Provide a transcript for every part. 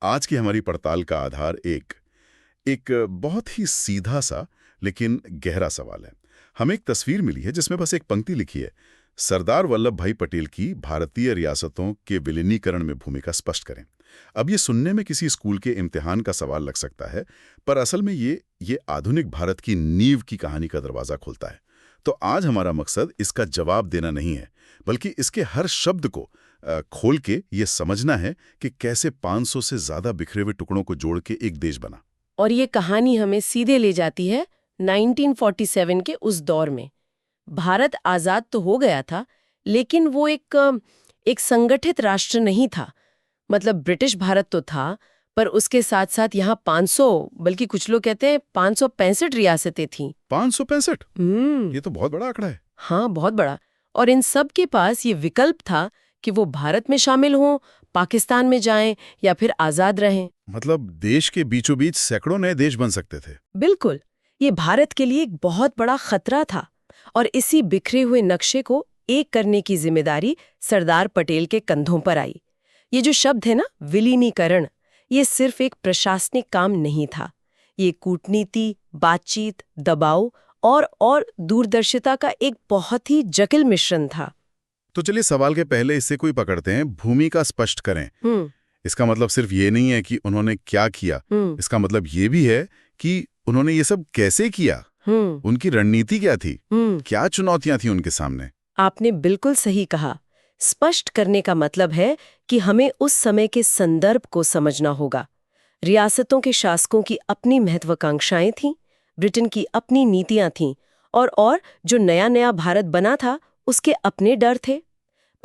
आज की हमारी पड़ताल का आधार एक एक बहुत ही सीधा सा लेकिन गहरा सवाल है। हमें एक तस्वीर मिली है जिसमें बस एक पंक्ति लिखी है, सरदार वल्लभ भाई पटेल की भारतीय रियासतों के विलीनीकरण में भूमिका स्पष्ट करें। अब ये सुनने में किसी स्कूल के इम्तिहान का सवाल लग सकता है, पर असल में ये आधुनिक भारत की नींव की कहानी का दरवाजा खोलता है। तो आज हमारा मकसद इसका जवाब देना नहीं है, बल्कि इसके हर शब्द को खोल के ये समझना है कि कैसे 500 से ज्यादा बिखरे हुए टुकड़ों को जोड़ के एक देश बना। और ये कहानी हमें सीधे ले जाती है 1947 के उस दौर में। भारत आजाद तो हो गया था, लेकिन वो एक संगठित राष्ट्र नहीं था। मतलब ब्रिटिश भारत तो था, पर उसके साथ साथ यहाँ 500, बल्कि कुछ लोग कहते हैं 565 रियासतें थीं। 565? ये तो बहुत बड़ा आंकड़ा है। हाँ, बहुत बड़ा। और इन सब के पास ये विकल्प था कि वो भारत में शामिल हों, पाकिस्तान में जाएं या फिर आजाद रहें। मतलब देश के बीचों बीच सैकड़ों नए देश बन सकते थे। बिल्कुल, ये भारत के लिए एक बहुत बड़ा खतरा था। और इसी बिखरे हुए नक्शे को एक करने की जिम्मेदारी सरदार पटेल के कंधों पर आई। ये जो शब्द है ना, विलीनीकरण, ये सिर्फ एक प्रशासनिक काम नहीं था। ये कूटनीति, बातचीत, दबाव और दूरदर्शिता का एक बहुत ही जटिल मिश्रण था। तो चलिए सवाल के पहले इससे कोई पकड़ते हैं, भूमिका स्पष्ट करें। इसका मतलब सिर्फ ये नहीं है कि उन्होंने क्या किया, इसका मतलब ये भी है कि उन्होंने ये सब कैसे किया। उनकी रणनीति क्या थी, क्या चुनौतियां थी उनके सामने। आपने बिल्कुल सही कहा। स्पष्ट करने का मतलब है कि हमें उस समय के संदर्भ को समझना होगा। रियासतों के शासकों की अपनी महत्वाकांक्षाएं थीं, ब्रिटेन की अपनी नीतियां थीं, और जो नया नया भारत बना था उसके अपने डर थे।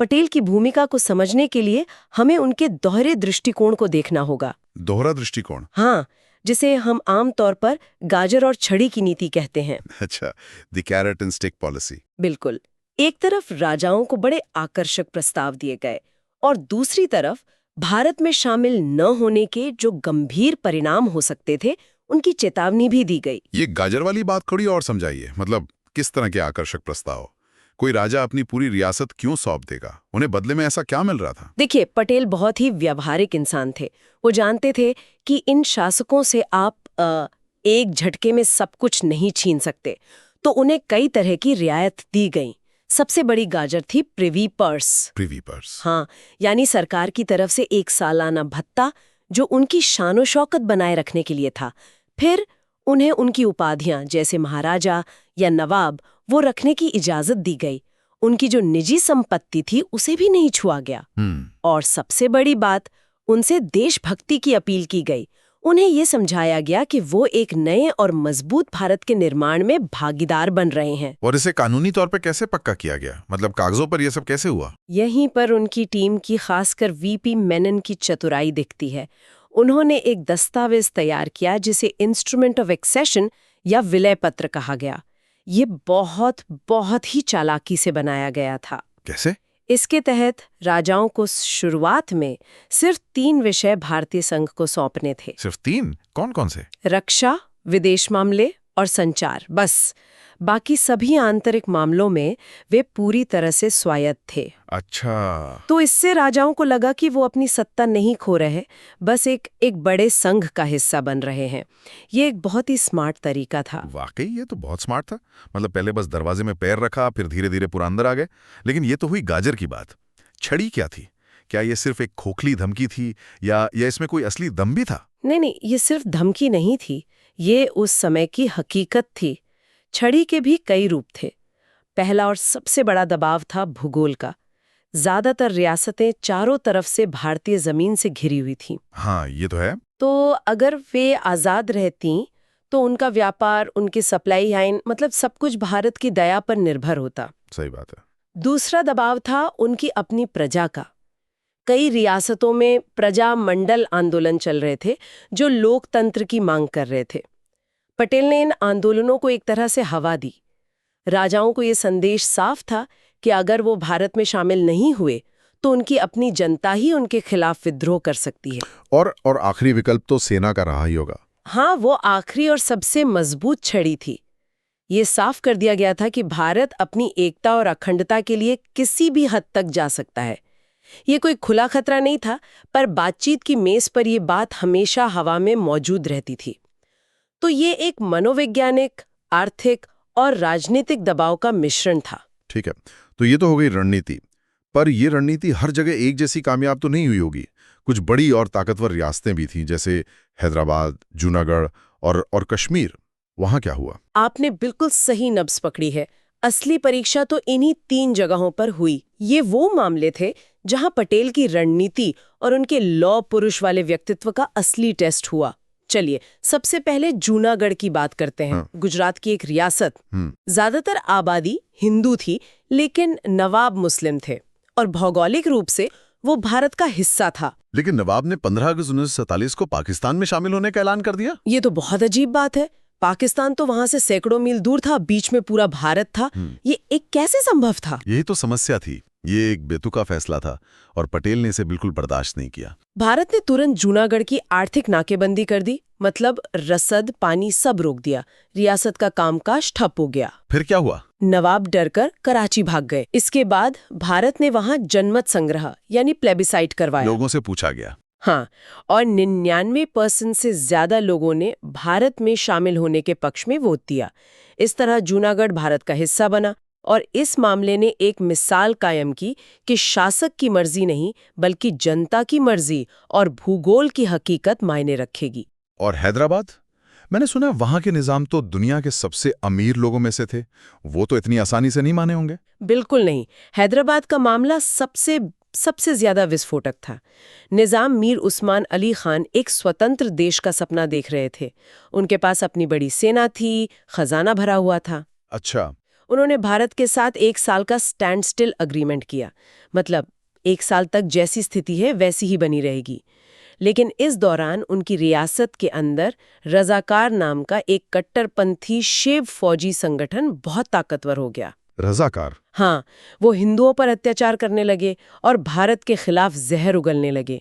पटेल की भूमिका को समझने के लिए हमें उनके दोहरे दृष्टिकोण को देखना होगा। दोहरा दृष्टिकोण? हाँ, जिसे हम आम तौर पर गाजर और छड़ी की नीति कहते हैं। अच्छा, the carrot and stick policy. बिल्कुल। एक तरफ राजाओं को बड़े आकर्षक प्रस्ताव दिए गए और दूसरी तरफ भारत में शामिल न होने के जो गंभीर परिणाम हो सकते थे, उनकी चेतावनी भी दी गई। ये गाजर वाली बात थोड़ी और समझाइए। मतलब किस तरह के आकर्षक प्रस्ताव? कोई राजा अपनी पूरी रियासत क्यों सौंप देगा? उन्हें बदले में ऐसा क्या मिल रहा था? देखिए, पटेल बहुत ही व्यावहारिक इंसान थे। वो जानते थे कि इन शासकों से आप एक झटके में सब कुछ नहीं छीन सकते, तो उन्हें कई तरह की रियायत दी गई। सबसे बड़ी गाजर थी प्रिवी पर्स। Privy purse? हाँ, यानी सरकार की तरफ से एक सालाना भत्ता जो उनकी शानो शौकत बनाए रखने के लिए था। फिर उन्हें उनकी उपाधियां जैसे महाराजा या नवाब वो रखने की इजाजत दी गई। उनकी जो निजी संपत्ति थी उसे भी नहीं छुआ गया। और सबसे बड़ी बात, उनसे देशभक्ति की अपील की गई। उन्हें ये समझाया गया कि वो एक नए और मजबूत भारत के निर्माण में भागीदार बन रहे हैं। और इसे कानूनी तौर पे कैसे पक्का किया गया? मतलब कागजों पर ये सब कैसे हुआ? यहीं पर उनकी टीम की, खासकर वीपी मेनन की चतुराई दिखती है। उन्होंने एक दस्तावेज तैयार किया जिसे इंस्ट्रूमेंट ऑफ एक्सेशन या विलय पत्र कहा गया। ये बहुत ही चालाकी से बनाया गया था। कैसे? इसके तहत राजाओं को शुरुआत में सिर्फ 3 विषय भारतीय संघ को सौंपने थे। सिर्फ 3? कौन कौन से? रक्षा, विदेश मामले और संचार, बस। बाकी सभी आंतरिक मामलों में वे पूरी तरह से स्वायत्त थे। अच्छा। तो इससे राजाओं को लगा कि वो अपनी सत्ता नहीं खो रहे, बस एक बड़े संघ का हिस्सा बन रहे हैं। ये एक बहुत ही स्मार्ट तरीका था। वाकई ये तो बहुत स्मार्ट था। मतलब पहले बस दरवाजे में पैर रखा, फिर धीरे धीरे पूरा अंदर आ गए। लेकिन ये तो हुई गाजर की बात। छड़ी क्या थी? क्या ये सिर्फ एक खोखली धमकी थी या इसमें कोई असली दम भी था? नहीं, ये सिर्फ धमकी नहीं थी, ये उस समय की हकीकत थी। छड़ी के भी कई रूप थे। पहला और सबसे बड़ा दबाव था भूगोल का। ज्यादातर रियासतें चारों तरफ से भारतीय जमीन से घिरी हुई थीं। हाँ, ये तो है। तो अगर वे आजाद रहती तो उनका व्यापार, उनकी सप्लाई लाइन, मतलब सब कुछ भारत की दया पर निर्भर होता। सही बात है। दूसरा दबाव था उनकी अपनी प्रजा का। कई रियासतों में प्रजा मंडल आंदोलन चल रहे थे जो लोकतंत्र की मांग कर रहे थे। पटेल ने इन आंदोलनों को एक तरह से हवा दी। राजाओं को ये संदेश साफ था कि अगर वो भारत में शामिल नहीं हुए तो उनकी अपनी जनता ही उनके खिलाफ विद्रोह कर सकती है। और आखिरी विकल्प तो सेना का रहा ही होगा। हाँ, वो आखिरी और सबसे मजबूत छड़ी थी। ये साफ कर दिया गया था कि भारत अपनी एकता और अखंडता के लिए किसी भी हद तक जा सकता है। ये कोई खुला खतरा नहीं था, पर बातचीत की मेज पर ये बात हमेशा हवा में मौजूद रहती थी। तो ये एक मनोवैज्ञानिक, आर्थिक और राजनीतिक दबाव का मिश्रण था। ठीक है, तो ये तो हो गई रणनीति। पर ये रणनीति हर जगह एक जैसी कामयाब तो नहीं हुई होगी। कुछ बड़ी और ताकतवर रियासतें भी थीं, जैसे हैदराबाद, जूनागढ़ और कश्मीर। वहां क्या हुआ? आपने बिल्कुल सही नब्ज पकड़ी है। असली परीक्षा तो इन्हीं 3 जगहों पर हुई। ये वो मामले थे जहां पटेल की रणनीति और उनके लौ पुरुष वाले व्यक्तित्व का असली टेस्ट हुआ। चलिए, सबसे पहले जूनागढ़ की बात करते हैं। गुजरात की एक रियासत। ज्यादातर आबादी हिंदू थी, लेकिन नवाब मुस्लिम थे और भौगोलिक रूप से वो भारत का हिस्सा था। लेकिन नवाब ने 15 अगस्त 1947 को पाकिस्तान में शामिल होने का ऐलान कर दिया। ये तो बहुत अजीब बात है। पाकिस्तान तो वहां से सैकड़ों मील दूर था, बीच में पूरा भारत था। ये एक कैसे संभव था? यही तो समस्या थी। ये एक बेतुका फैसला था और पटेल ने इसे बिल्कुल बर्दाश्त नहीं किया। भारत ने तुरंत जूनागढ़ की आर्थिक नाकेबंदी कर दी, मतलब रसद, पानी सब रोक दिया। रियासत का कामकाज ठप हो गया। फिर क्या हुआ? नवाब डरकर कराची भाग गए। इसके बाद भारत ने वहां जनमत संग्रह यानी प्लेबिसाइट करवाया। लोगों से पूछा गया। हाँ, और 99% से ज्यादा लोगों ने भारत में शामिल होने के पक्ष में वोट दिया। इस तरह जूनागढ़ भारत का हिस्सा बना और इस मामले ने एक मिसाल कायम की कि शासक की मर्जी नहीं, बल्कि जनता की मर्जी और भूगोल की हकीकत मायने रखेगी। और हैदराबाद? मैंने सुना वहां के निजाम तो दुनिया के सबसे अमीर लोगों में से थे। वो तो इतनी आसानी से नहीं माने होंगे। बिल्कुल नहीं। हैदराबाद का मामला सबसे ज्यादा विस्फोटक था। निजाम मीर उस्मान अली खान एक स्वतंत्र देश का सपना देख रहे थे। उनके पास अपनी बड़ी सेना थी, खजाना भरा हुआ था। अच्छा। उन्होंने भारत के साथ 1 साल का स्टैंड स्टिल अग्रीमेंट किया, मतलब 1 साल तक जैसी स्थिति है वैसी ही बनी रहेगी। लेकिन इस दौरान उनकी रियासत के अंदर रजाकार नाम का एक कट्टरपंथी शिव फौजी संगठन बहुत ताकतवर हो गया। रजाकार? हाँ, वो हिंदुओं पर अत्याचार करने लगे और भारत के खिलाफ जहर उगलने लगे।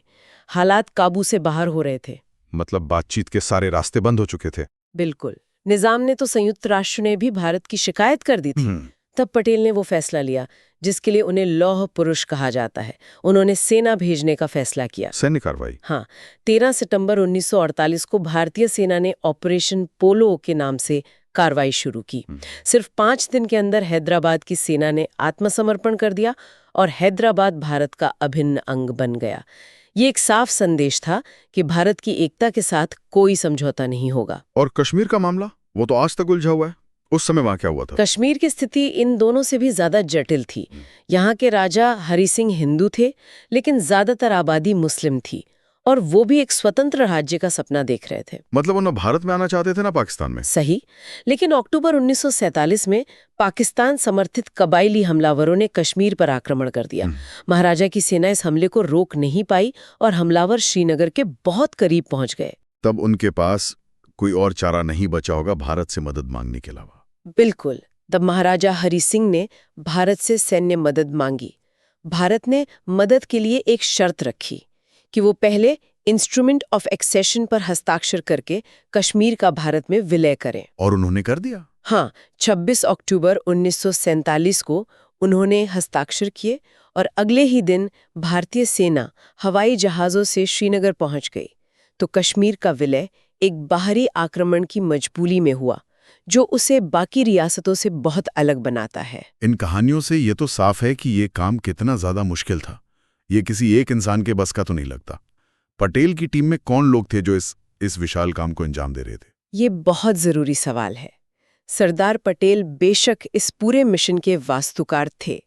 हालात काबू से बाहर हो रहे थे। मतलब बातचीत के सारे रास्ते बंद हो चुके थे। बिल्कुल। निजाम ने तो संयुक्त राष्ट्र ने भी भारत की शिकायत कर दी थी। तब पटेल ने वो फैसला लिया जिसके लिए उन्हें लौह पुरुष कहा जाता है। उन्होंने सेना भेजने का फैसला किया। सैन्य कार्रवाई? हाँ, 13 सितंबर 1948 को भारतीय सेना ने ऑपरेशन पोलो के नाम से कार्रवाई शुरू की। सिर्फ 5 दिन के अंदर हैदराबाद की सेना ने आत्मसमर्पण कर दिया और हैदराबाद भारत का अभिन्न अंग बन गया। ये एक साफ संदेश था कि भारत की एकता के साथ कोई समझौता नहीं होगा। और कश्मीर का मामला? वो तो आज तक उलझा हुआ है। उस समय वहां क्या हुआ था? कश्मीर की स्थिति इन दोनों से भी ज्यादा जटिल थी। यहाँ के राजा हरि सिंह हिंदू थे, लेकिन ज्यादातर आबादी मुस्लिम थी और वो भी एक स्वतंत्र राज्य का सपना देख रहे थे। मतलब वो ना भारत में आना चाहते थे ना पाकिस्तान में। सही। लेकिन अक्टूबर 1947 में पाकिस्तान समर्थित कबायली हमलावरों ने कश्मीर पर आक्रमण कर दिया। महाराजा की सेना इस हमले को रोक नहीं पाई और हमलावर श्रीनगर के बहुत करीब पहुंच गए। तब उनके पास कोई और चारा नहीं बचा होगा भारत से मदद मांगने के अलावा। बिल्कुल। तब महाराजा हरि सिंह ने भारत से सैन्य मदद मांगी। भारत ने मदद के लिए एक शर्त रखी कि वो पहले इंस्ट्रूमेंट ऑफ एक्सेशन पर हस्ताक्षर करके कश्मीर का भारत में विलय करें। और उन्होंने कर दिया? हाँ, 26 अक्टूबर 1947 को उन्होंने हस्ताक्षर किए और अगले ही दिन भारतीय सेना हवाई जहाज़ों से श्रीनगर पहुंच गई। तो कश्मीर का विलय एक बाहरी आक्रमण की मजबूरी में हुआ, जो उसे बाकी रियासतों से बहुत अलग बनाता है। इन कहानियों से ये तो साफ है कि ये काम कितना ज्यादा मुश्किल था। ये किसी एक इंसान के बस का तो नहीं लगता। पटेल की टीम में कौन लोग थे जो इस विशाल काम को अंजाम दे रहे थे? ये बहुत जरूरी सवाल है। सरदार पटेल बेशक इस पूरे मिशन के वास्तुकार थे,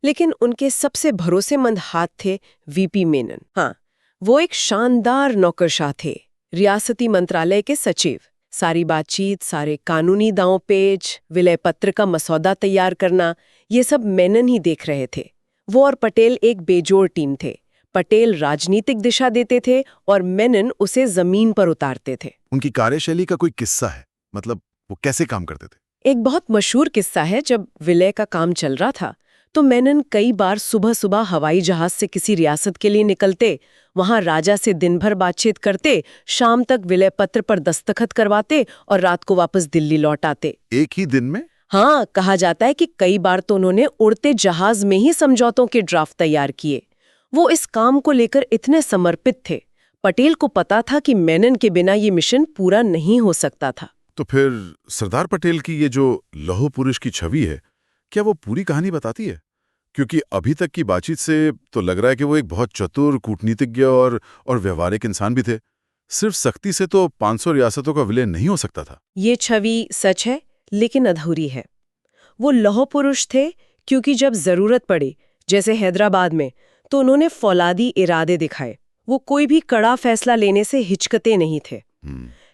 लेकिन उनके सबसे भरोसेमंद हाथ थे वीपी मेनन। हाँ, वो एक शानदार नौकरशाह थे, रियासती मंत्रालय के सचिव। सारी बातचीत, सारे कानूनी दांव पेच, विलय पत्र का मसौदा तैयार करना, ये सब मेनन ही देख रहे थे। वो और पटेल एक बेजोड़ टीम थे। पटेल राजनीतिक दिशा देते थे और मेनन उसे जमीन पर उतारते थे। उनकी कार्यशैली का कोई किस्सा है? मतलब वो कैसे काम करते थे? एक बहुत मशहूर किस्सा है। जब विलय का काम चल रहा था तो मेनन कई बार सुबह सुबह हवाई जहाज से किसी रियासत के लिए निकलते, वहां राजा से दिन भर बातचीत करते, शाम तक विलय पत्र पर दस्तखत करवाते और रात को वापस दिल्ली लौट आते। एक ही दिन में? हाँ, कहा जाता है कि कई बार तो उन्होंने उड़ते जहाज में ही समझौतों के ड्राफ्ट तैयार किए। वो इस काम को लेकर इतने समर्पित थे। पटेल को पता था कि मेनन के बिना ये मिशन पूरा नहीं हो सकता था। तो फिर सरदार पटेल की ये जो लौह पुरुष की छवि है, क्या वो पूरी कहानी बताती है? क्योंकि अभी तक की बातचीत से तो लग रहा है कि वो एक बहुत चतुर कूटनीतिज्ञ और व्यवहारिक इंसान भी थे। सिर्फ सख्ती से तो 500 रियासतों का विलय नहीं हो सकता था। ये छवि सच है, लेकिन अधूरी है। वो लौह पुरुष थे क्योंकि जब जरूरत पड़ी, जैसे हैदराबाद में, तो उन्होंने फौलादी इरादे दिखाए। वो कोई भी कड़ा फैसला लेने से हिचकते नहीं थे।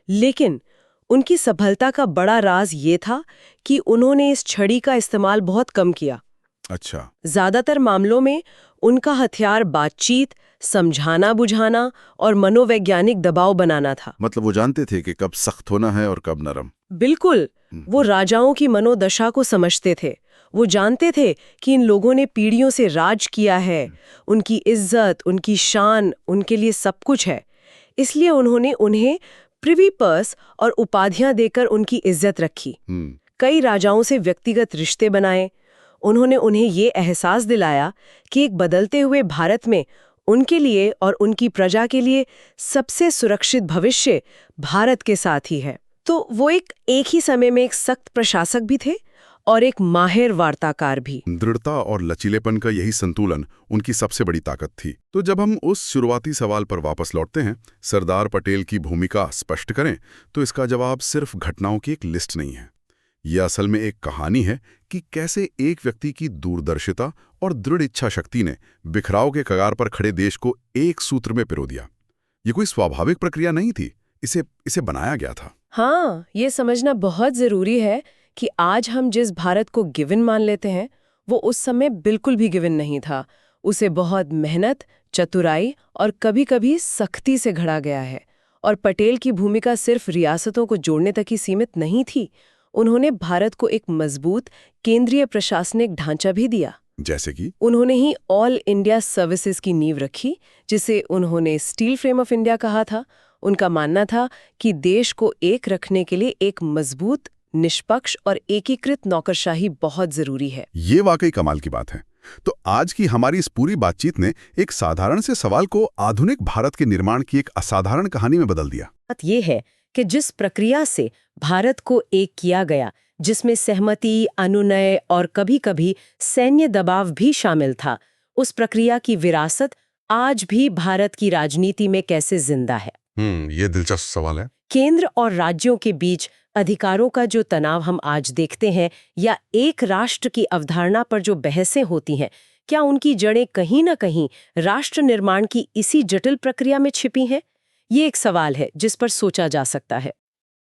लेकिन उनकी सफलता का बड़ा राज ये था कि उन्होंने इस छड़ी का इस्तेमाल बहुत कम किया। अच्छा। ज्यादातर मामलों में उनका हथियार बातचीत, समझाना बुझाना और मनोवैज्ञानिक दबाव बनाना था। मतलब वो जानते थे कि कब सख्त होना है और कब नरम। बिल्कुल, वो राजाओं की मनोदशा को समझते थे। वो जानते थे कि इन लोगों ने पीढ़ियों से राज किया है, उनकी इज्जत, उनकी शान उनके लिए सब कुछ है। इसलिए उन्होंने उन्हें प्रिवी पर्स और उपाधियां देकर उनकी इज्जत रखी। कई राजाओं से व्यक्तिगत रिश्ते बनाए। उन्होंने उन्हें ये एहसास दिलाया कि एक बदलते हुए भारत में उनके लिए और उनकी प्रजा के लिए सबसे सुरक्षित भविष्य भारत के साथ ही है। तो वो एक ही समय में एक सख्त प्रशासक भी थे और एक माहिर वार्ताकार भी। दृढ़ता और लचीलेपन का यही संतुलन उनकी सबसे बड़ी ताकत थी। तो जब हम उस शुरुआती सवाल पर वापस लौटते हैं, सरदार पटेल की भूमिका स्पष्ट करें, तो इसका जवाब सिर्फ घटनाओं की एक लिस्ट नहीं है। यह असल में एक कहानी है कि कैसे एक व्यक्ति की दूरदर्शिता और दृढ़ इच्छा शक्ति ने बिखराव के कगार पर खड़े देश को एक सूत्र में पिरो दिया। ये कोई स्वाभाविक प्रक्रिया नहीं थी, इसे बनाया गया था। हाँ, ये समझना बहुत जरूरी है कि आज हम जिस भारत को गिवन मान लेते हैं, वो उस समय बिल्कुल भी गिवन नहीं था। उसे बहुत मेहनत, चतुराई और कभी-कभी सख्ती से घड़ा गया है। और पटेल की भूमिका सिर्फ रियासतों को जोड़ने तक ही सीमित नहीं थी। उन्होंने भारत को एक मजबूत केंद्रीय प्रशासनिक ढांचा भी दिया। जैसे कि उन्होंने ही ऑल इंडिया सर्विसेज की नींव रखी, जिसे उन्होंने स्टील फ्रेम ऑफ इंडिया कहा था। उनका मानना था कि देश को एक रखने के लिए एक मजबूत, निष्पक्ष और एकीकृत नौकरशाही बहुत जरूरी है। ये वाकई कमाल की बात है। तो आज की हमारी इस पूरी बातचीत ने एक साधारण से सवाल को आधुनिक भारत के निर्माण की एक असाधारण कहानी में बदल दिया। बात ये है कि जिस प्रक्रिया से भारत को एक किया गया, जिसमें सहमति, अनुनय और कभी-कभी सैन्य दबाव भी शामिल था, उस प्रक्रिया की विरासत आज भी भारत की राजनीति में कैसे जिंदा है? ये दिलचस्प सवाल है। केंद्र और राज्यों के बीच अधिकारों का जो तनाव हम आज देखते हैं, या एक राष्ट्र की अवधारणा पर जो बहसें होती हैं, क्या उनकी जड़ें कहीं न कहीं राष्ट्र निर्माण की इसी जटिल प्रक्रिया में छिपी हैं? ये एक सवाल है जिस पर सोचा जा सकता है।